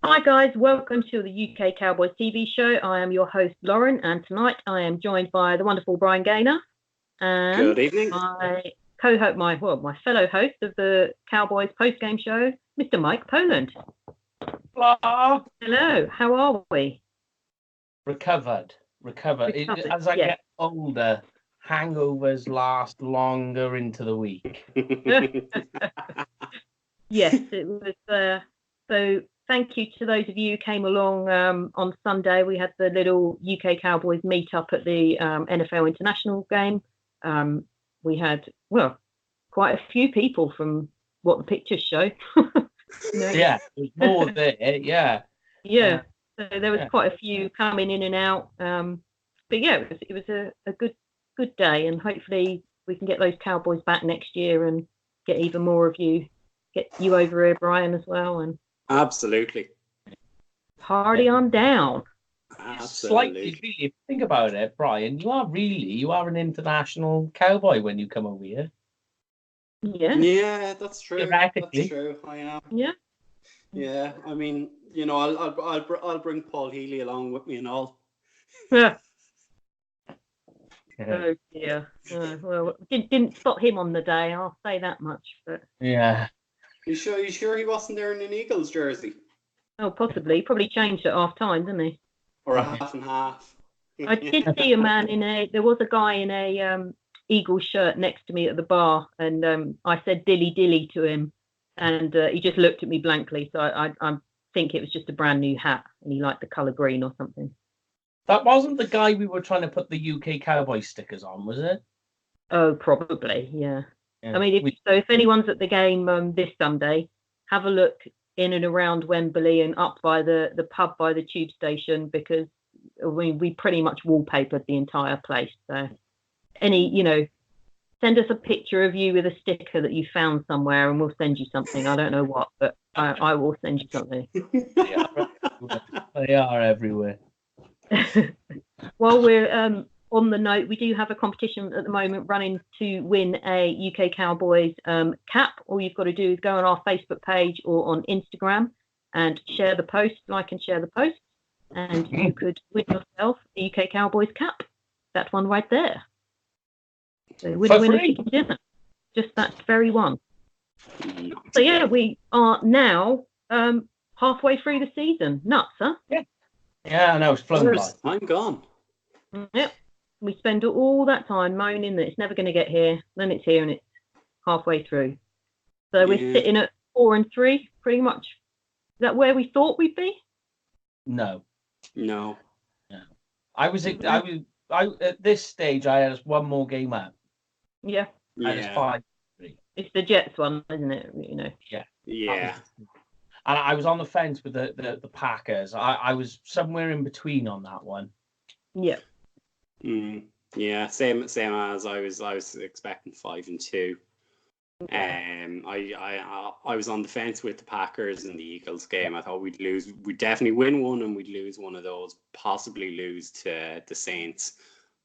Hi guys, welcome to the UK Cowboys TV show. I am your host Lauren, and tonight I am joined by the wonderful Brian Gaynor and Good evening. my co-host, my fellow host of the Cowboys post-game show, Mr. Mike Poland. Hello. Hello, how are we? Recovered. As I get older, hangovers last longer into the week. Yes, it was. So thank you to those of you who came along on Sunday. We had the little UK Cowboys meet up at the NFL International game. We had, quite a few people from what the pictures show. Yeah, there's more there. Yeah. Yeah. So there was quite a few coming in and out. But yeah, it was a good day, and hopefully we can get those Cowboys back next year and get even more of you. Get you over here, Brian, as well, and absolutely party on down. Absolutely. Slightly, really, if you think about it, Brian, you are an international cowboy when you come over here. Yeah, that's true. That's true. I am. Yeah. I mean, I'll bring Paul Healy along with me and all. Yeah. Oh dear. Well, didn't spot him on the day. I'll say that much. But yeah. You sure he wasn't there in an Eagles jersey? Oh, possibly. Probably changed at half time, didn't he? Or a half and half. I did see a man there was a guy in a Eagles shirt next to me at the bar, and I said dilly dilly to him, and he just looked at me blankly. So I think it was just a brand new hat, and he liked the colour green or something. That wasn't the guy we were trying to put the UK Cowboy stickers on, was it? Oh, probably, yeah. I mean, if anyone's at the game this Sunday, have a look in and around Wembley and up by the pub by the tube station, because we pretty much wallpapered the entire place. So send us a picture of you with a sticker that you found somewhere, and we'll send you something. I don't know what, but I will send you something. They are everywhere. While we're on the note, we do have a competition at the moment running to win a UK Cowboys cap. All you've got to do is go on our Facebook page or on Instagram and share the post, like and share the post, and you could win yourself a UK Cowboys cap. That one right there. So winner chicken dinner. Just that very one. So yeah, we are now halfway through the season. Nuts, huh? Yeah, I know, it's flown by. I'm gone. Yep. We spend all that time moaning that it's never going to get here. Then it's here and it's halfway through. So we're sitting at 4-3, pretty much. Is that where we thought we'd be? No. I at this stage, I had one more game out. Yeah. And it's 5-3. It's the Jets one, isn't it? Yeah. And I was on the fence with the Packers. I was somewhere in between on that one. Yeah. Yeah, same as I was expecting 5-2. I was on the fence with the Packers and the Eagles game. I thought we'd definitely win one, and we'd lose one of those, possibly lose to the Saints.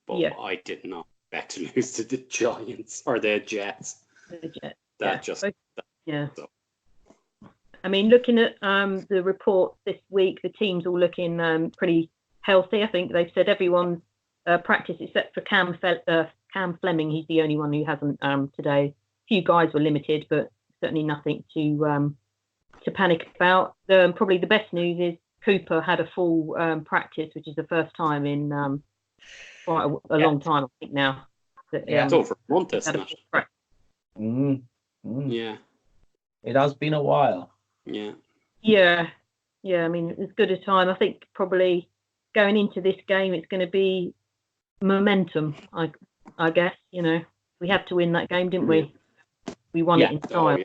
But I did not expect to lose to the Giants or the Jets. So. I mean, looking at the report this week, the team's all looking pretty healthy. I think they've said everyone's practiced except for Cam Fleming. He's the only one who hasn't today. A few guys were limited, but certainly nothing to panic about. Probably the best news is Cooper had a full practice, which is the first time in quite a long time, I think now. It's over a month, isn't it? Yeah. It has been a while. Yeah. I mean, as good a time. I think probably going into this game, it's going to be momentum. I guess we had to win that game, didn't we? We won it in style.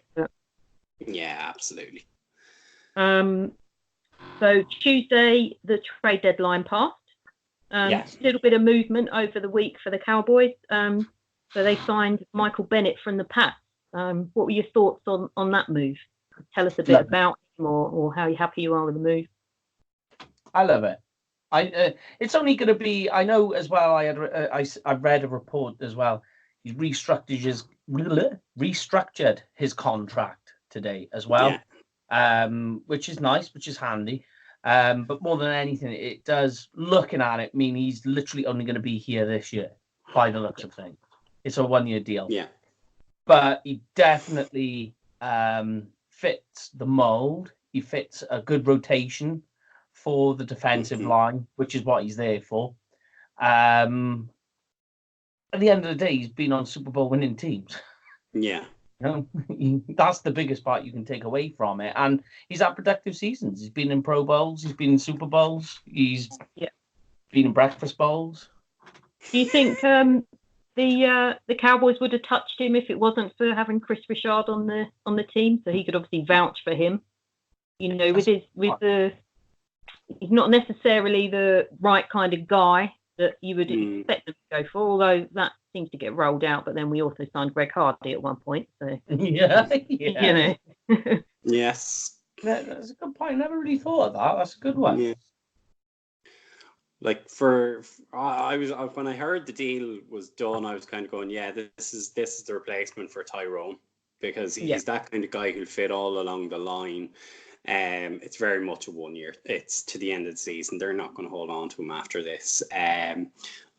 Yeah, absolutely. So Tuesday, the trade deadline passed. A little bit of movement over the week for the Cowboys. So they signed Michael Bennett from the Pats. What were your thoughts on that move? Tell us a bit about him, or how happy you are with the move. I love it. It's only going to be. I know as well. I read a report as well. He's restructured his contract today as well. which is nice, which is handy. But more than anything, it does, looking at it, mean he's literally only going to be here this year, by the looks of things. It's a 1-year deal. Yeah. But he definitely fits the mold. He fits a good rotation for the defensive line, which is what he's there for. At the end of the day, he's been on Super Bowl winning teams. Yeah. That's the biggest part you can take away from it. And he's had productive seasons. He's been in Pro Bowls. He's been in Super Bowls. He's been in Breakfast Bowls. Do you think the Cowboys would have touched him if it wasn't for having Chris Richard on the team? So he could obviously vouch for him. You know, he's not necessarily the right kind of guy that you would expect them to go for, although that seems to get rolled out. But then we also signed Greg Hardy at one point, so you know. Yes, that's a good point. I never really thought of that. That's a good one. Yeah. Like I was when I heard the deal was done, I was kind of going, yeah, this is the replacement for Tyrone, because he's that kind of guy who'll fit all along the line. It's very much a 1 year. It's to the end of the season. They're not going to hold on to him after this. And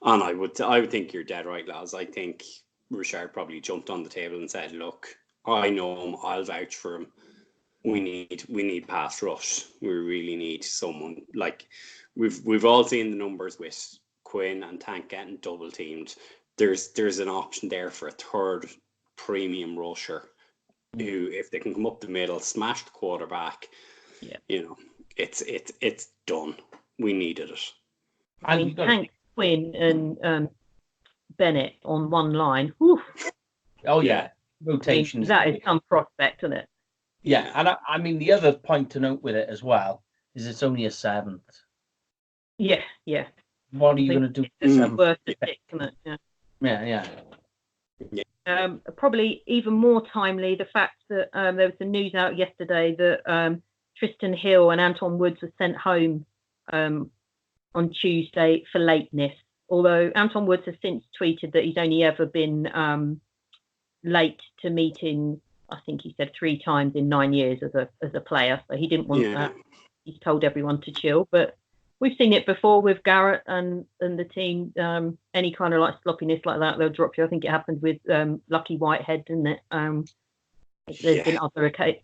I would think you're dead right, lads. I think Richard probably jumped on the table and said, "Look, I know him. I'll vouch for him. We need pass rush. We really need someone like we've all seen the numbers with Quinn and Tank getting double teamed. There's an option there for a third premium rusher." Who, if they can come up the middle, smash the quarterback, you know, it's done. We needed it. I mean, Hank, Quinn, and Bennett on one line. Whew. Oh yeah, rotation. That is some prospect, isn't it? Yeah, and I mean the other point to note with it as well is it's only a 7th. Yeah. What are you going to do? It's worth the tick, isn't it? Yeah. Probably even more timely, the fact that there was some news out yesterday that Tristan Hill and Anton Woods were sent home on Tuesday for lateness. Although Anton Woods has since tweeted that he's only ever been late to meetings, I think he said 3 times in 9 years as a player. So he didn't want that. He's told everyone to chill. But we've seen it before with Garrett and the team. Any kind of like sloppiness like that, they'll drop you. I think it happened with Lucky Whitehead, didn't it? There's been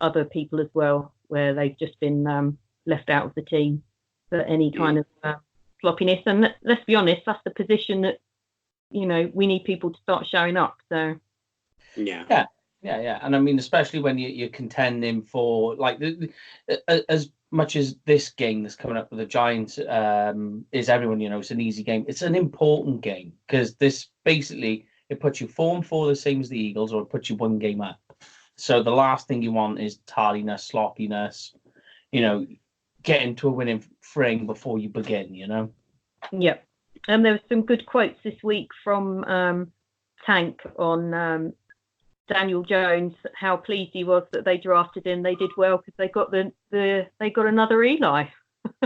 other people as well where they've just been left out of the team for any kind of sloppiness. And let's be honest, that's the position that, you know, we need people to start showing up. So yeah. And I mean, especially when you're contending for like as much as this game that's coming up with the Giants is, everyone, you know, it's an easy game. It's an important game because this basically it puts you 4-4, the same as the Eagles, or it puts you 1 game up. So the last thing you want is tardiness, sloppiness, you know, get into a winning frame before you begin, you know. Yeah, and there were some good quotes this week from Tank on Daniel Jones, how pleased he was that they drafted him. They did well because they got another Eli.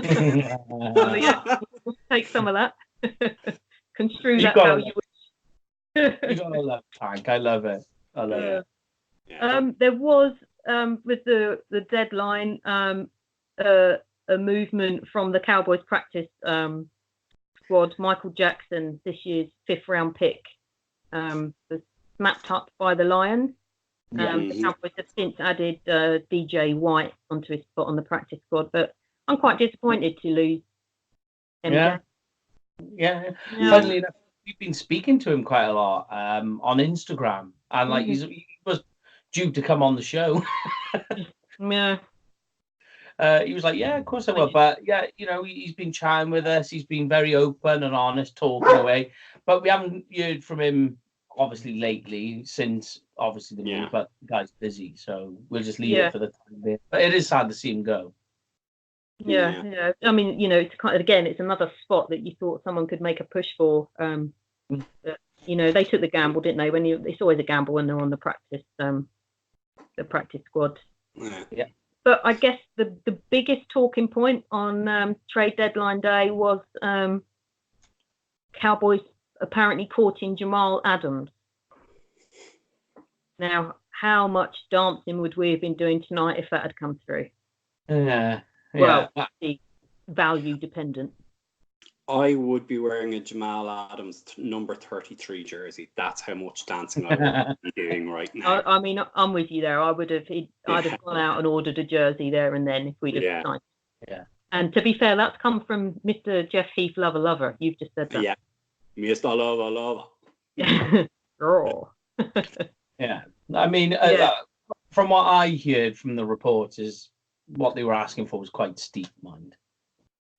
So, yeah, we'll take some of that. Construe that how you wish. You gotta love Tank. I love it. There was with the deadline a movement from the Cowboys practice squad. Michael Jackson, this year's 5th round pick, was snapped up by the Lions. The Cowboys have since added DJ White onto his spot on the practice squad, but I'm quite disappointed to lose MJ. Yeah. Funnily enough, we've been speaking to him quite a lot on Instagram, and like he was due to come on the show. Yeah. He was like, yeah, of course I will. But yeah, you know, he's been chatting with us. He's been very open and honest, talking away. But we haven't heard from him, obviously, lately, since obviously the move. But the guy's busy, so we'll just leave it for the time being. But it is sad to see him go. Yeah. I mean, you know, it's kind of, again, it's another spot that you thought someone could make a push for. But, you know, they took the gamble, didn't they? It's always a gamble when they're on the practice squad. Yeah. But I guess the biggest talking point on trade deadline day was Cowboys apparently courting Jamal Adams. Now, how much dancing would we have been doing tonight if that had come through? Well, value dependent. I would be wearing a Jamal Adams number 33 jersey. That's how much dancing I would be doing right now. I mean, I'm with you there. I'd have gone out and ordered a jersey there and then if we'd have signed. Yeah. And to be fair, that's come from Mr. Jeff Heath, lover. You've just said that. Yeah. Mr. Lover. Oh. Yeah. I mean, from what I heard from the reporters, what they were asking for was quite steep, mind.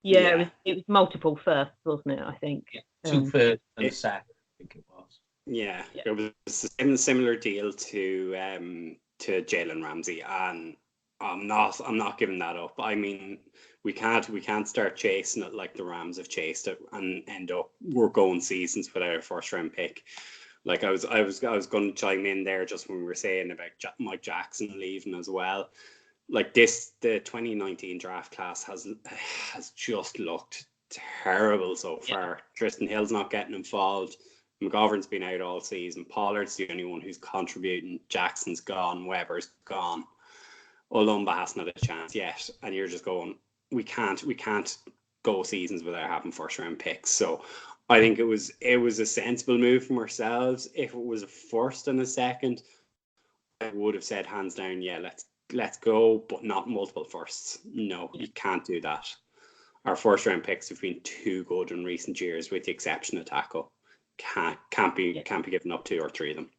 Yeah, it was multiple firsts, wasn't it? I think 2 firsts and a second. I think it was. Yeah, it was a similar deal to Jalen Ramsey, and I'm not giving that up. I mean, we can't start chasing it like the Rams have chased it and end up we're going seasons without a first round pick. Like I was going to chime in there just when we were saying about Mike Jackson leaving as well. Like the 2019 draft class has just looked terrible so far. Tristan Hill's not getting involved. McGovern's been out all season. Pollard's the only one who's contributing. Jackson's gone. Weber's gone. Olumba hasn't had a chance yet. And you're just going, we can't go seasons without having first round picks. So I think it was a sensible move from ourselves. If it was a first and a second, I would have said hands down, let's go, but not multiple firsts. No, you can't do that. Our first round picks have been too good in recent years, with the exception of Taco. Can't be given up 2 or 3 of them.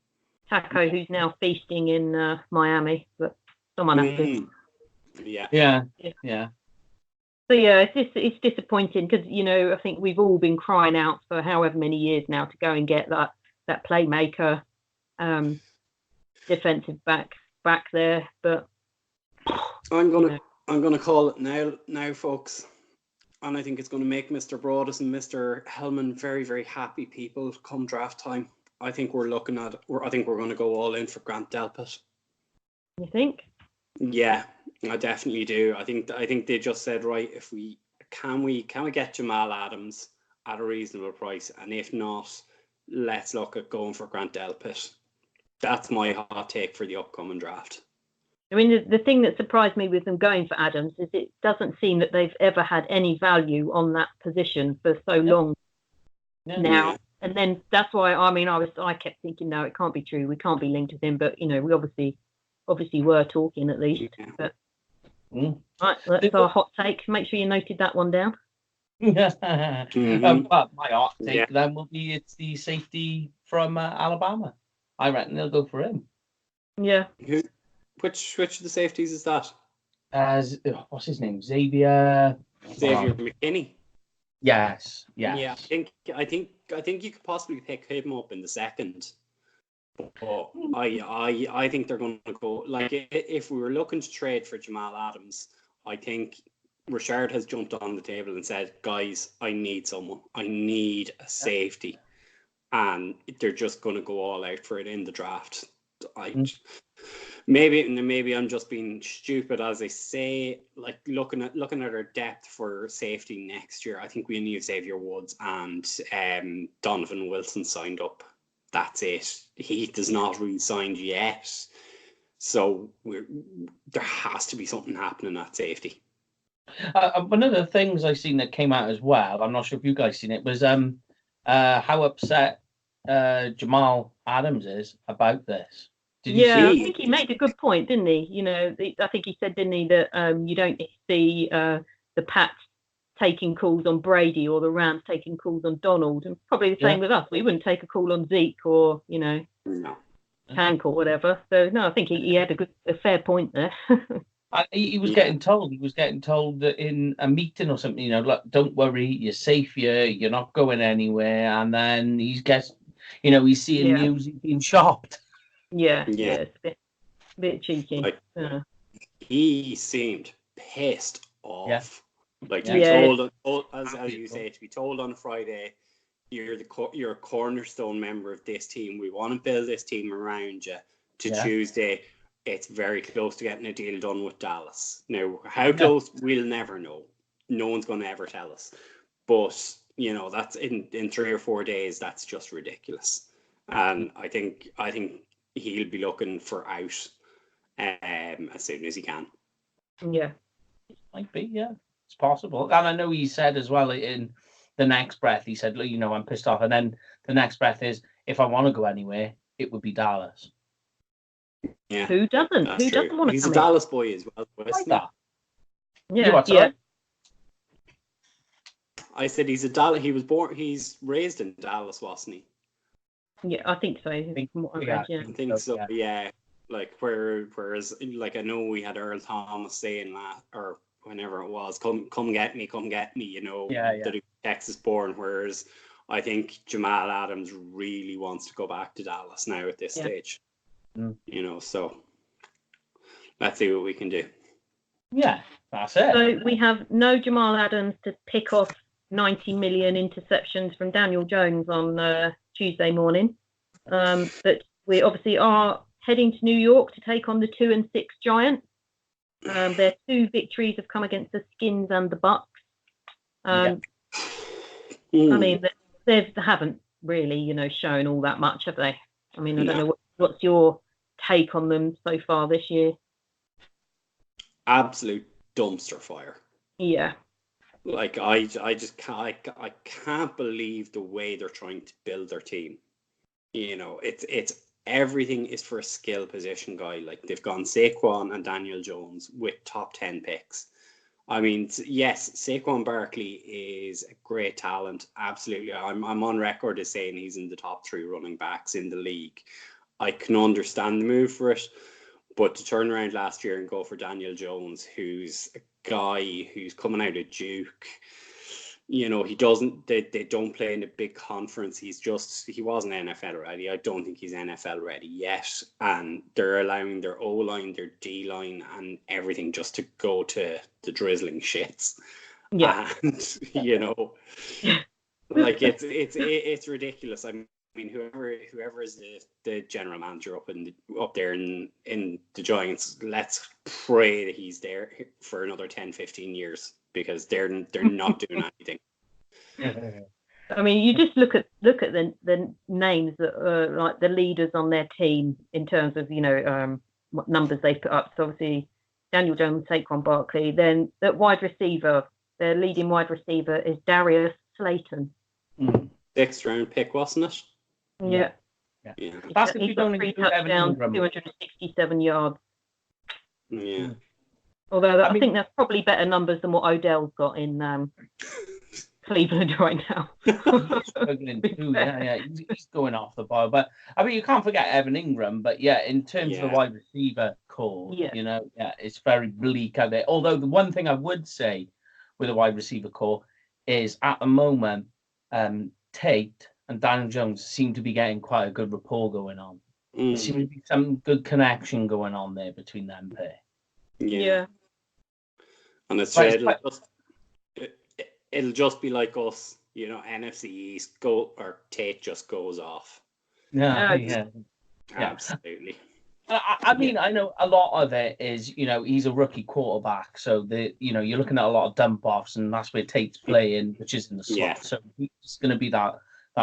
Taco, who's now feasting in Miami, but someone has to. Yeah. So it's disappointing because I think we've all been crying out for however many years now to go and get that playmaker, defensive back there, but I'm gonna call it now, folks, and I think it's going to make Mr. Broadus and Mr. Hellman very, very happy people come draft time. I think we're going to go all in for Grant Delpit. You think? Yeah, I definitely do. I think they just said, right, if we get Jamal Adams at a reasonable price, and if not, let's look at going for Grant Delpit. That's my hot take for the upcoming draft. I mean, the thing that surprised me with them going for Adams is it doesn't seem that they've ever had any value on that position for so long now. Yeah. And then that's why, I kept thinking, no, it can't be true. We can't be linked with him. But, we obviously were talking at least. Yeah. But, right, that's our hot take. Make sure you noted that one down. But my hot take then will be it's the safety from Alabama. I reckon they'll go for him. Yeah. Which of the safeties is that? What's his name? Xavier McKinney. Yes. Yeah. Yeah. I think you could possibly pick him up in the second. But I think they're going to go, like, if we were looking to trade for Jamal Adams, I think Richard has jumped on the table and said, guys, I need someone. I need a safety. And they're just going to go all out for it in the draft. Maybe I'm just being stupid as I say, like looking at our depth for safety next year. I think we need Xavier Woods and Donovan Wilson signed up. That's it. He does not re-signed yet, so there has to be something happening at safety. One of the things I seen that came out as well, I'm not sure if you guys seen it, was how upset Jamal Adams is about this. I think he made a good point, didn't he? I think he said, didn't he, that you don't see the Pats taking calls on Brady or the Rams taking calls on Donald, and probably the same with us. We wouldn't take a call on Zeke or Hank or whatever. So no, I think he had a fair point there. He was getting told that in a meeting or something, look, don't worry, you're safe here, you're not going anywhere, and then he's seeing news, he's being shocked. It's a bit cheeky. He seemed pissed off. Told, as you say, to be told on Friday, you're a cornerstone member of this team. We want to build this team around you. Tuesday, it's very close to getting a deal done with Dallas. Now, how close, we'll never know. No one's going to ever tell us. But that's in 3 or 4 days. That's just ridiculous. And I think he'll be looking for out as soon as he can. Yeah. It might be, yeah. It's possible. And I know he said as well in the next breath, he said, look, I'm pissed off. And then the next breath is, if I want to go anywhere, it would be Dallas. Yeah. Who doesn't? That's Who true. doesn't want to He's come a Dallas boy as well. Like that. Yeah. I said he's he's raised in Dallas, wasn't he? Yeah, I think so. I think so. Yeah. Like whereas like I know we had Earl Thomas saying that, or whenever it was, come get me, that Texas born. Whereas I think Jamal Adams really wants to go back to Dallas now at this stage. So let's see what we can do. Yeah, that's it. So we have no Jamal Adams to pick off 90 million interceptions from Daniel Jones on Tuesday morning. But we obviously are heading to New York to take on the 2-6 Giants. Their 2 victories have come against the Skins and the Bucks. I mean, they haven't really, shown all that much, have they? I mean, I don't know what's your take on them so far this year. Absolute dumpster fire. Yeah. Like I can't believe the way they're trying to build their team. It's everything is for a skill position guy. Like they've gone Saquon and Daniel Jones with top 10 picks. I mean, yes, Saquon Barkley is a great talent. Absolutely. I'm on record as saying he's in the top 3 running backs in the league. I can understand the move for it. But to turn around last year and go for Daniel Jones, who's a guy who's coming out of Duke, they don't play in a big conference. He wasn't NFL ready. I don't think he's NFL ready yet. And they're allowing their O-line, their D-line and everything just to go to the drizzling shits. Yeah. And, like it's ridiculous. I mean, whoever is the general manager up there in the Giants, let's pray that he's there for another 10, 15 years because they're not doing anything. I mean, you just look at the names that are like the leaders on their team in terms of what numbers they put up. So obviously Daniel Jones, Saquon Barkley. Then that wide receiver, their leading wide receiver is Darius Slayton. 6th round pick, wasn't it? Yeah. That's He's got 3 touchdowns, 267 yards. Yeah. Although I think that's probably better numbers than what Odell's got in Cleveland right now. Struggling too, he's going off the bar. But I mean, you can't forget Evan Ingram. But in terms of the wide receiver core, it's very bleak out there. Although the one thing I would say with the wide receiver core is at the moment, Tate and Daniel Jones seem to be getting quite a good rapport going on. There seems to be some good connection going on there between them pair. Yeah. And it'll just be like us, NFC East or Tate just goes off. Yeah. Absolutely. I mean, I know a lot of it is, he's a rookie quarterback, so you're looking at a lot of dump offs, and that's where Tate's playing, which is in the slot. Yeah. So he's going to be that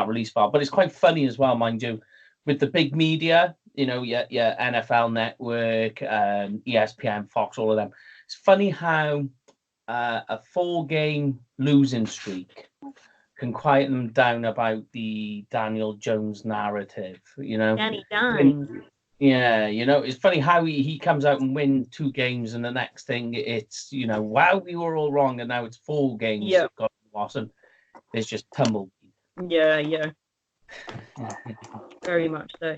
release valve. But it's quite funny as well, mind you, with the big media, your NFL Network, ESPN, Fox, all of them. It's funny how a 4-game losing streak can quiet them down about the Daniel Jones narrative. Danny Dimes. It's funny how he comes out and win 2 games, and the next thing it's wow, we were all wrong, and now it's 4 games. Yeah. Got lost, and there's just tumbleweed. Yeah. Very much so.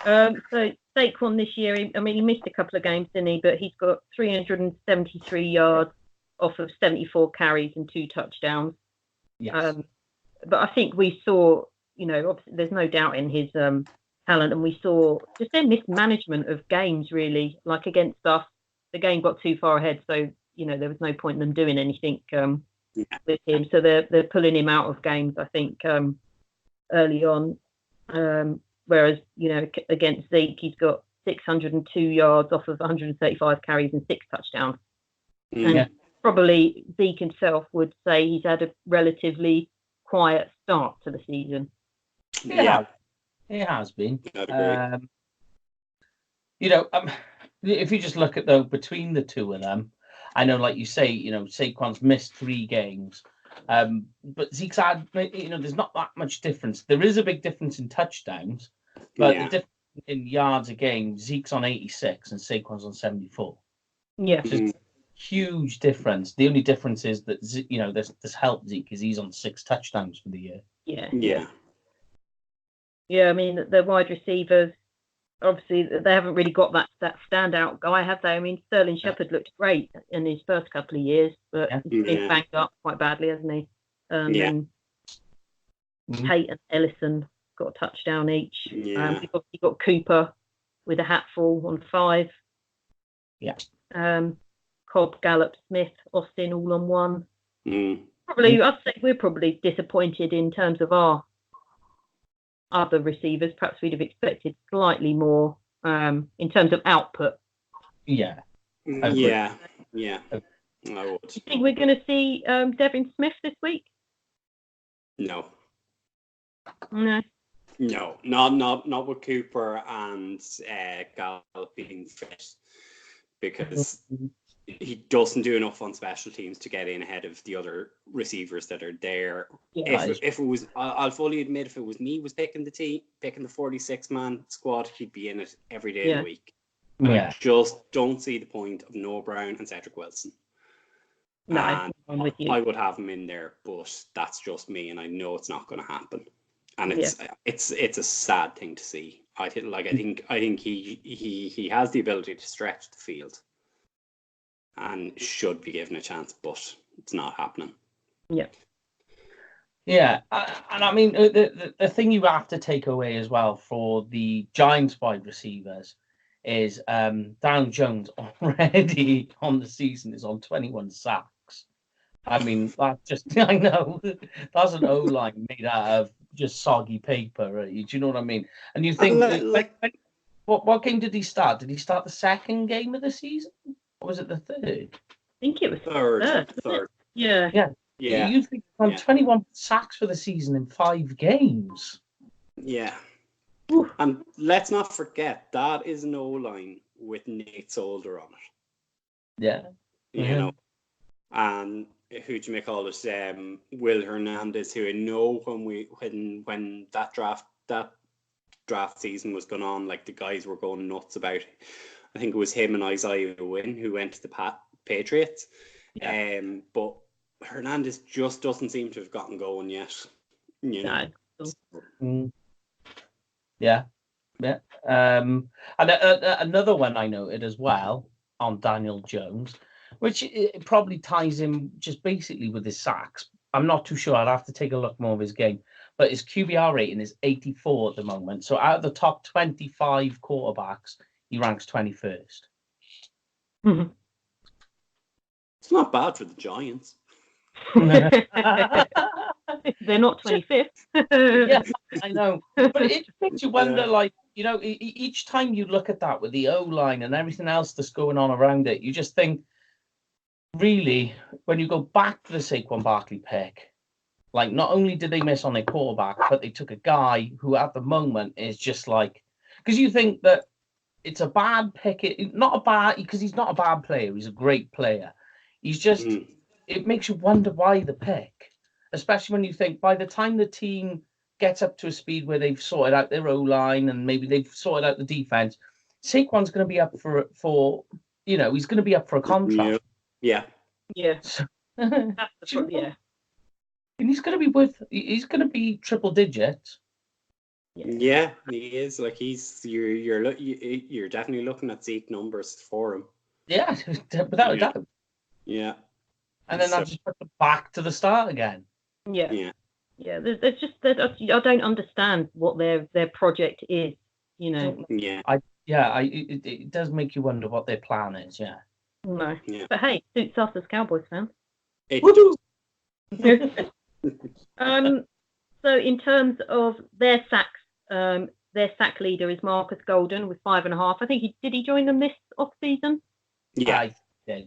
So Saquon this year, he missed a couple of games, didn't he? But he's got 373 yards off of 74 carries and 2 touchdowns. Yes. But I think we saw, obviously there's no doubt in his talent, and we saw just their mismanagement of games, really. Like against us, the game got too far ahead, so there was no point in them doing anything with him. So they're pulling him out of games, I think, early on. Whereas, against Zeke, he's got 602 yards off of 135 carries and 6 touchdowns. And probably Zeke himself would say he's had a relatively quiet start to the season. Yeah, it has been. if you just look at though between the two of them, I know, like you say, Saquon's missed 3 games, but Zeke's had, there's not that much difference. There is a big difference in touchdowns, but the difference in yards a game, Zeke's on 86 and Saquon's on 74. Yeah, just huge difference. The only difference is that this helped Zeke because he's on 6 touchdowns for the year. Yeah. I mean, the wide receivers, obviously, they haven't really got that standout guy, have they? I mean, Sterling Shepard looked great in his first couple of years, but he's been banged up quite badly, hasn't he? And Tate and Ellison got a touchdown each. You've got Cooper with a hatful on 5. Yeah. Cobb, Gallup, Smith, Austin all on 1. Probably, I'd say we're probably disappointed in terms of our other receivers. Perhaps we'd have expected slightly more in terms of output. Yeah. I would. Do you think we're going to see Devin Smith this week? No. No, not with Cooper and Gallup being fit, because he doesn't do enough on special teams to get in ahead of the other receivers that are there. If it was, I'll fully admit, if it was me was picking the 46-man squad, he'd be in it every day of the week. I just don't see the point of Noah Brown and Cedric Wilson. No, I'm with you. I would have him in there, but that's just me, and I know it's not going to happen. And it's a sad thing to see. I think he has the ability to stretch the field and should be given a chance, but it's not happening. Yeah, and I mean, the thing you have to take away as well for the Giants wide receivers is Daniel Jones already on the season is on 21 sacks. I mean, I know, that's an O-line made out of just soggy paper. Do you know what I mean? And you think, what game did he start? Did he start the second game of the season? Or was it the third? I think it was third. Yeah. You think on 21 sacks for the season in 5 games? Yeah. And let's not forget, that is an O-line with Nate Solder on it. Yeah. You know, and who do you make all this? Will Hernandez, who I know when that draft season was going on, like the guys were going nuts about. I think it was him and Isaiah Wynn who went to the Patriots. Yeah. But Hernandez just doesn't seem to have gotten going yet. Yeah. And another one I noted as well on Daniel Jones, which it probably ties in just basically with his sacks. I'm not too sure. I'd have to take a look more of his game. But his QBR rating is 84 at the moment. So out of the top 25 quarterbacks, he ranks 21st. Mm-hmm. It's not bad for the Giants. They're not 25th. Yeah, I know. But it makes you wonder, each time you look at that with the O-line and everything else that's going on around it, you just think, really, when you go back to the Saquon Barkley pick, like, not only did they miss on their quarterback, but they took a guy who at the moment is just like, because you think that it's a bad pick, because he's not a bad player, he's a great player. He's just, it makes you wonder why the pick, especially when you think by the time the team gets up to a speed where they've sorted out their O-line and maybe they've sorted out the defense, Saquon's going to be up for he's going to be up for a contract. Yeah. So, yeah. And he's going to be triple digits. Yeah, he is. Like, you're definitely looking at Zeke numbers for him. Yeah, without a doubt. Yeah. And then that just puts it back to the start again. Yeah. There's just that I don't understand what their project is. It does make you wonder what their plan is. Yeah. No. Yeah. But hey, suits us as Cowboys fans. So in terms of their sacks, their sack leader is Marcus Golden with 5.5. I think did he join them this off season? Yeah. I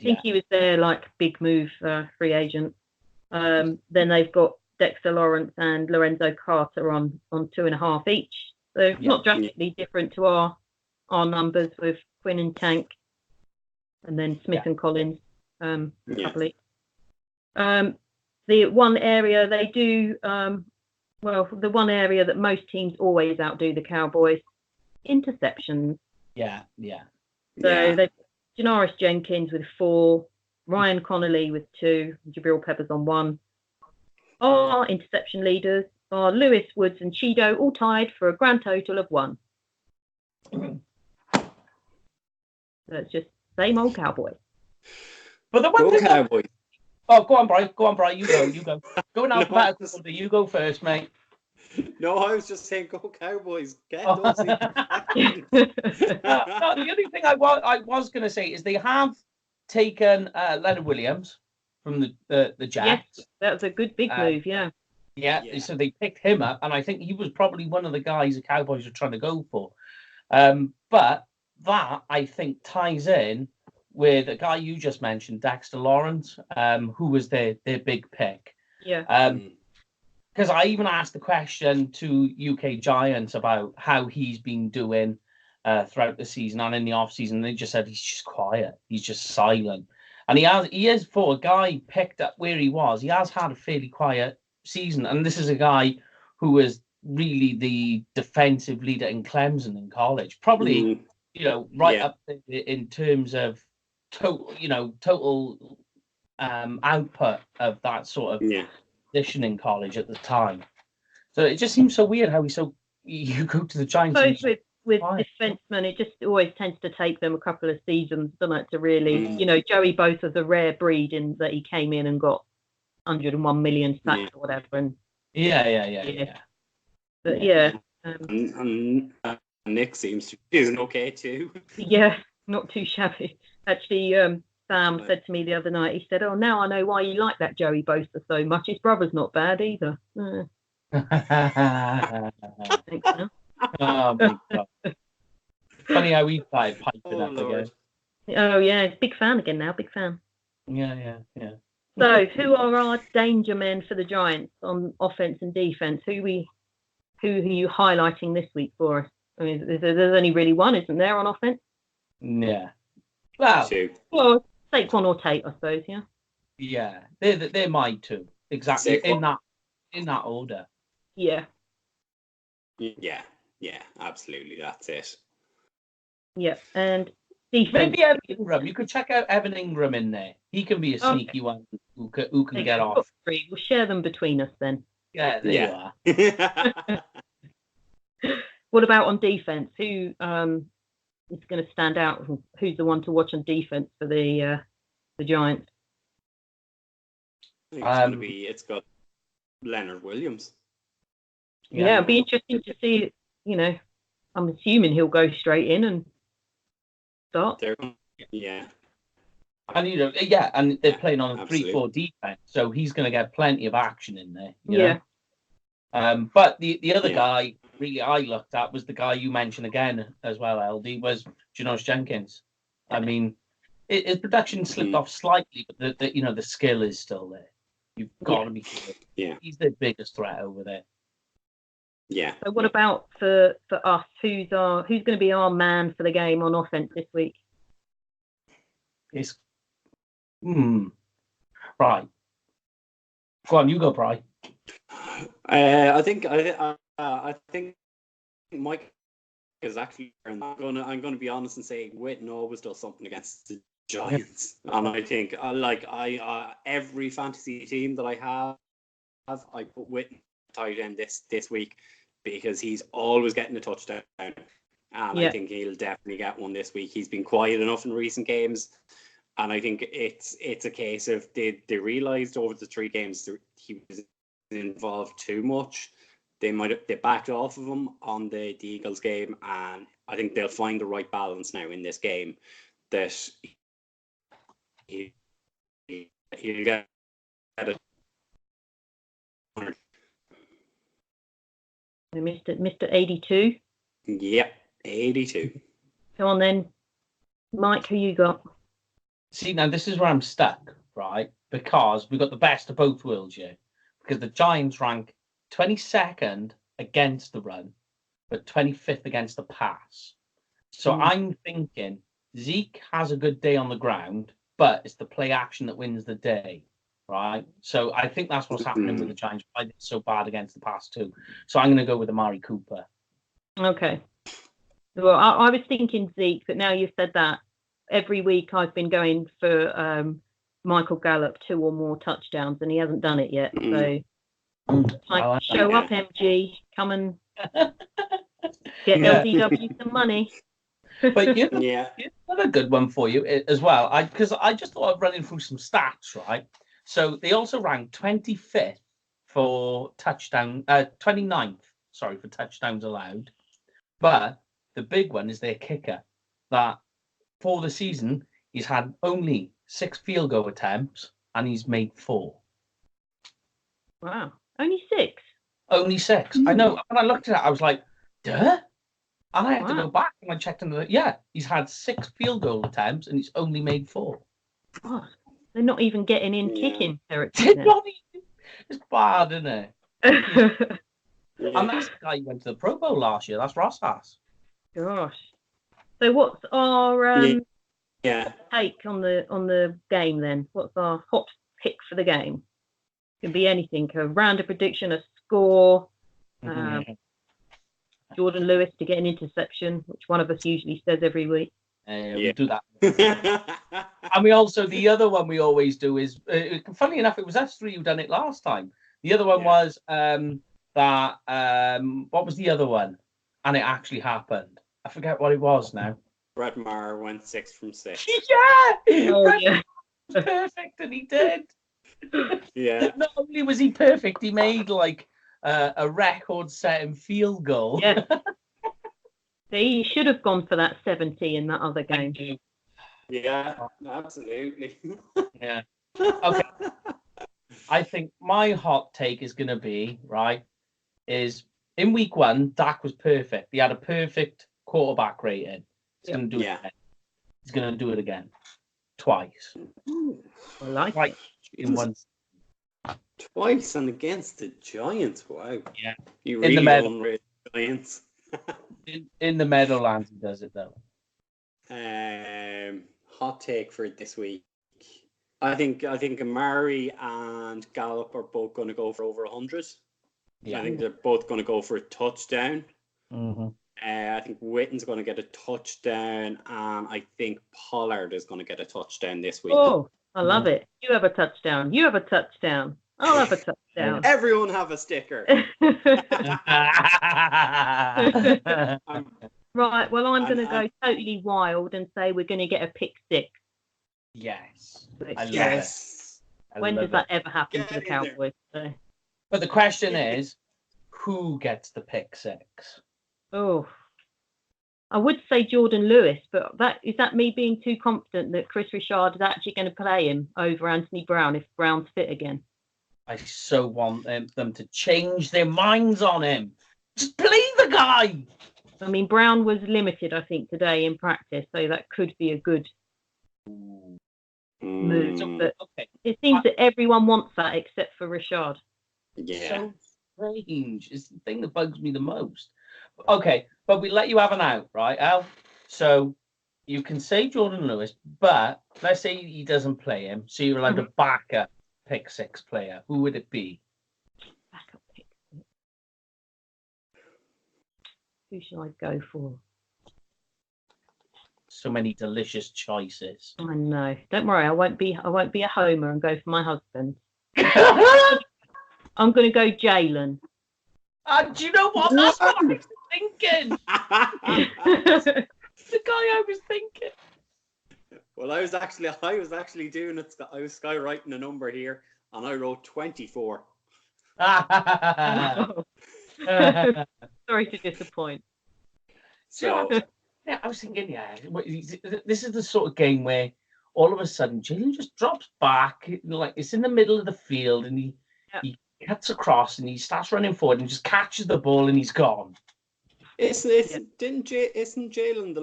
think he was their big move free agent. Then they've got Dexter Lawrence and Lorenzo Carter on 2.5 each. So not drastically different to our our numbers with Quinn and Tank, and then Smith and Collins, probably. The one area they do, the one area that most teams always outdo the Cowboys, interceptions. Yeah. So they've Janoris Jenkins with 4, Ryan Connolly with 2, Jabril Peppers on 1. Our interception leaders are Lewis, Woods, and Cheeto, all tied for a grand total of 1. So it's just same old Cowboys. But the one thing Cowboys. Oh, go on, Bri. You go. Go in alphabetical order. You go first, mate. No, I was just saying, go Cowboys. Get those. No, the only thing I was going to say is they have taken Leonard Williams from the Jets. Yes, that was a good big move, yeah. Yeah, so they picked him up, and I think he was probably one of the guys the Cowboys were trying to go for. But that, I think, ties in with a guy you just mentioned, Dexter Lawrence, who was their big pick. Yeah. Because I even asked the question to UK Giants about how he's been doing throughout the season and in the off season. They just said he's just quiet, he's just silent, and he is for a guy picked up where he was. He has had a fairly quiet season, and this is a guy who was really the defensive leader in Clemson in college, probably up in terms of total output of that sort of position in college at the time. So it just seems so weird how you go to the Giants. Both with defensemen, it just always tends to take them a couple of seasons, doesn't it, to really, Joey Both is a rare breed in that he came in and got 101 million sacks or whatever. And But and Nick seems to be doing okay too. Yeah, not too shabby. Actually, Sam said to me the other night, he said, "Oh, now I know why you like that Joey Bosa so much. His brother's not bad either." Thanks, Sam. Oh, funny how we started piping up again. Oh yeah, he's a big fan again now. Big fan. Yeah. So, who are our danger men for the Giants on offense and defense? Who are you highlighting this week for us? I mean, there's only really one, isn't there, on offense? Yeah. Well, Saquon or Tate, I suppose. Yeah. Yeah, they're my two exactly in that order. Yeah. Yeah, absolutely. That's it. Yeah, and defense. Maybe Evan Ingram. You could check out Evan Ingram in there. He can be a sneaky one who can get off. We'll share them between us then. Yeah, there you are. What about on defense? Who is going to stand out? Who's the one to watch on defense for the Giants? I think it's got Leonard Williams. Yeah, it'd be interesting to see. I'm assuming he'll go straight in and start. Yeah. And and they're playing on a 3-4 defense, so he's going to get plenty of action in there. You know? But the other guy really I looked at was the guy you mentioned again as well, LD, was Janoris Jenkins. I mean, his production slipped off slightly, but the skill is still there. You've got to be sure. Yeah. He's the biggest threat over there. Yeah. So what about for us? Who's going to be our man for the game on offense this week? It's right. Go on, you go, Bri. I think Mike is actually. I'm gonna be honest and say Witten always does something against the Giants, and I think every fantasy team that I have, I put Witten tight end this week because he's always getting a touchdown, and I think he'll definitely get one this week. He's been quiet enough in recent games, and I think it's a case of they realized over the 3 games that he was involved too much. They backed off of him on the Eagles game, and I think they'll find the right balance now in this game that he'll get it. We missed it, Mr. 82. Yep, 82. Come on then, Mike. Who you got? See, now this is where I'm stuck, right? Because we've got the best of both worlds here. Because the Giants rank 22nd against the run, but 25th against the pass. So I'm thinking Zeke has a good day on the ground, but it's the play action that wins the day, right? So I think that's what's happening with the Giants. Why they're so bad against the pass too. So I'm going to go with Amari Cooper. Okay. Well, I was thinking Zeke, but now you've said that, every week I've been going for Michael Gallup 2 or more touchdowns, and he hasn't done it yet. So show up, MG. Come and get LDW some money. But you know, another good one for you as well. Because I just thought of running through some stats, right? So they also ranked 25th for 29th, sorry, for touchdowns allowed. But the big one is their kicker, that for the season, he's had only 6 field goal attempts and he's made 4. Wow. Only 6? Only 6. I know. When I looked at it, I was like, duh? And I had to go back and I checked into it. He's had 6 field goal attempts and he's only made 4. Oh, they're not even getting in kicking territory. It's bad, isn't it? And that's the guy who went to the Pro Bowl last year. That's Rosshass. Gosh. So what's our take on the game then? What's our hot pick for the game? It can be anything. A random prediction, a score. Jordan Lewis to get an interception, which one of us usually says every week. We do that. And we also, the other one we always do is, funnily enough, it was us 3 who done it last time. The other one was what was the other one? And it actually happened. I forget what it was now. Brett Maher went 6 from 6. Brett was perfect, and he did. Not only was he perfect, he made like a record-setting field goal. Yeah. He should have gone for that 70 in that other game. Yeah, absolutely. Yeah. Okay. I think my hot take is going to be, is in week 1, Dak was perfect. He had a perfect quarterback rating. He's going to do it again. He's going to do it again. Twice. I like it. In one. Twice and against the Giants. Wow. Yeah. You really don't rate the Giants. in the Meadowlands, he does it though. Hot take for this week. I think Amari and Gallup are both going to go for over 100. Yeah. I think they're both going to go for a touchdown. Mm-hmm. I think Witten's going to get a touchdown, and I think Pollard is going to get a touchdown this week. Oh, I love it. You have a touchdown. You have a touchdown. I'll have a touchdown. Everyone have a sticker. Right, well, I'm going to go totally wild and say we're going to get a pick 6. Yes. Yes. When does that ever happen to the Cowboys? So. But the question is, who gets the pick 6? Oh, I would say Jordan Lewis, but is that me being too confident that Chris Richard is actually going to play him over Anthony Brown if Brown's fit again? I so want them to change their minds on him. Just play the guy. I mean, Brown was limited, I think, today in practice, so that could be a good move. But it seems that everyone wants that except for Richard. Yeah. So strange. It's the thing that bugs me the most. Okay, but we let you have an out, right, Al? So you can say Jordan Lewis, but let's say he doesn't play him, so you're allowed to back up pick 6 player. Who would it be? Backup pick 6. Who shall I go for? So many delicious choices. I know. Don't worry, I won't be a homer and go for my husband. I'm going to go Jalen. Do you know what? That's what I was thinking. The guy I was thinking. Well, I was actually doing it. I was skywriting a number here, and I wrote 24. Sorry to disappoint. So, I was thinking, this is the sort of game where all of a sudden Jalen just drops back, like it's in the middle of the field, and he cuts across and he starts running forward and just catches the ball and he's gone. Isn't Jalen the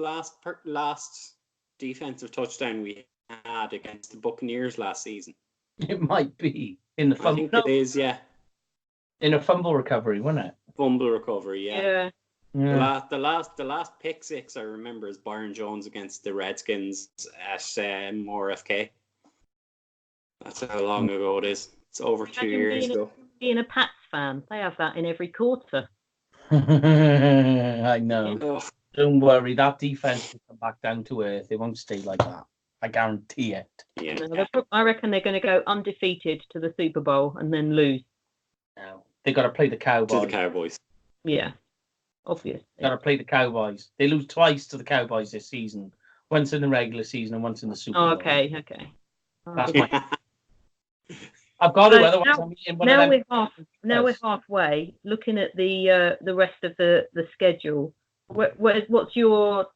last defensive touchdown we had against the Buccaneers last season? It might be in the fumble. I think it is, yeah. In a fumble recovery, wasn't it? Fumble recovery, yeah. Yeah. The last pick six I remember is Byron Jones against the Redskins at Moore FK. That's how long ago it is. It's over 2 years ago. Being a Pats fan, they have that in every quarter. I know. Oh. Don't worry, that defense will come back down to earth. It won't stay like that. I guarantee it. Yeah. No, I reckon they're going to go undefeated to the Super Bowl and then lose. No, they got to play the Cowboys. To the Cowboys. Yeah, obviously. Got to play the Cowboys. They lose twice to the Cowboys this season. Once in the regular season and once in the Super Bowl. Okay. That's my... I've got to, otherwise I'm eating one of them. Now we're halfway. Looking at the rest of the schedule, what's your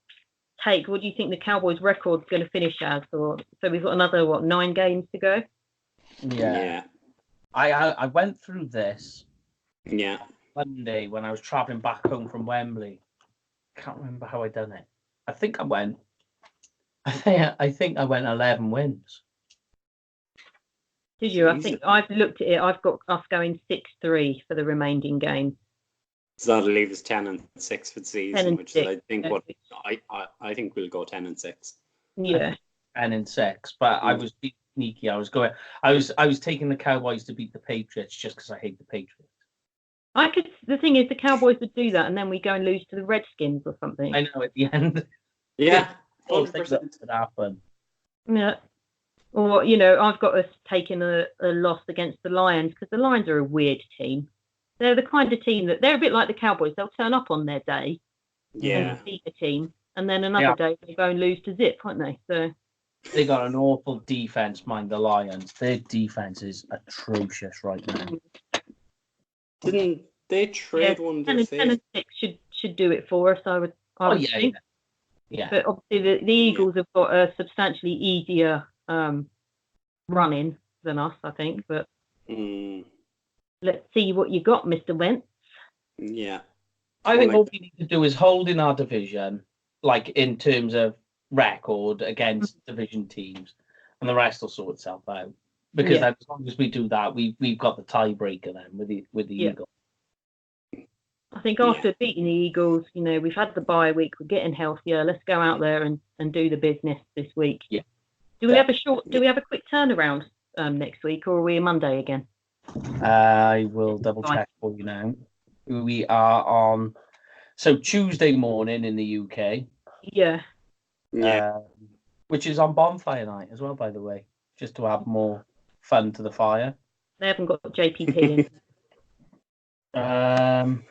take? What do you think the Cowboys' record's going to finish as? So we've got another 9 games to go. Yeah. I went through this. Yeah. Monday when I was traveling back home from Wembley. Can't remember how I done it. I think I went 11 wins. Did you? I think I've looked at it. I've got us going 6-3 for the remaining games. So that'll leave us 10-6 for the season, which is I think what I think we'll go 10-6. Yeah. 10-6. But I was being sneaky. I was taking the Cowboys to beat the Patriots just because I hate the Patriots. The thing is, the Cowboys would do that, and then we go and lose to the Redskins or something. I know at the end. Yeah. I think that could happen. Yeah. Or, I've got us taking a loss against the Lions because the Lions are a weird team. They're the kind of team that they're a bit like the Cowboys. They'll turn up on their day and beat the team, and then another day they'll go and lose to Zip, won't they? So they got an awful defense, mind the Lions. Their defense is atrocious right now. Didn't they trade one? 10-6 should do it for us. I would think. Yeah. But obviously the Eagles have got a substantially easier running than us, I think. But let's see what you got, Mr. Wentz. Yeah. I think what we need to do is hold in our division, like in terms of record against division teams, and the rest will sort itself out. Because then as long as we do that, we've got the tiebreaker then with the Eagles. I think after beating the Eagles, we've had the bye week, we're getting healthier. Let's go out there and do the business this week. Yeah. Do we have a quick turnaround next week, or are we a Monday again? I will double check for you now. We are on Tuesday morning in the UK. Yeah. Which is on bonfire night as well, by the way, just to add more fun to the fire. They haven't got JPP in.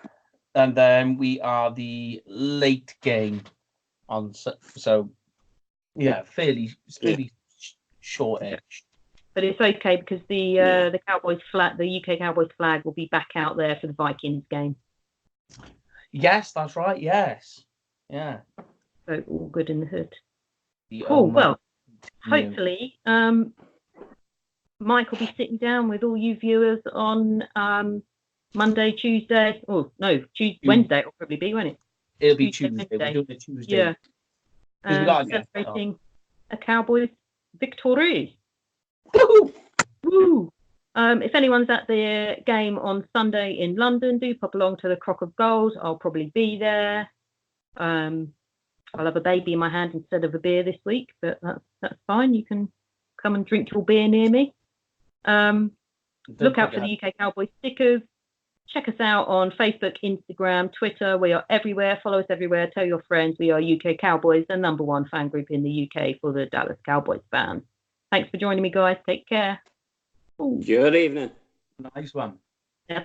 And then we are the late game on fairly shortish. But it's okay because the Cowboys flag, the UK Cowboys flag, will be back out there for the Vikings game. Yes, that's right. Yes, yeah. So all good in the hood. Cool. Well, hopefully, Mike will be sitting down with all you viewers on Monday, Tuesday. Oh no, Wednesday it'll probably be, won't it? It'll be Tuesday. We're doing it Tuesday. Yeah. Celebrating a Cowboys victory. Woo! Woo! If anyone's at the game on Sunday in London, do pop along to the Crock of Gold. I'll probably be there. I'll have a baby in my hand instead of a beer this week, but that's fine. You can come and drink your beer near me. Look out for the UK Cowboys stickers. Check us out on Facebook, Instagram, Twitter. We are everywhere. Follow us everywhere. Tell your friends. We are UK Cowboys, the #1 fan group in the UK for the Dallas Cowboys fans. Thanks for joining me, guys. Take care. Ooh. Good evening. Nice one. Yeah.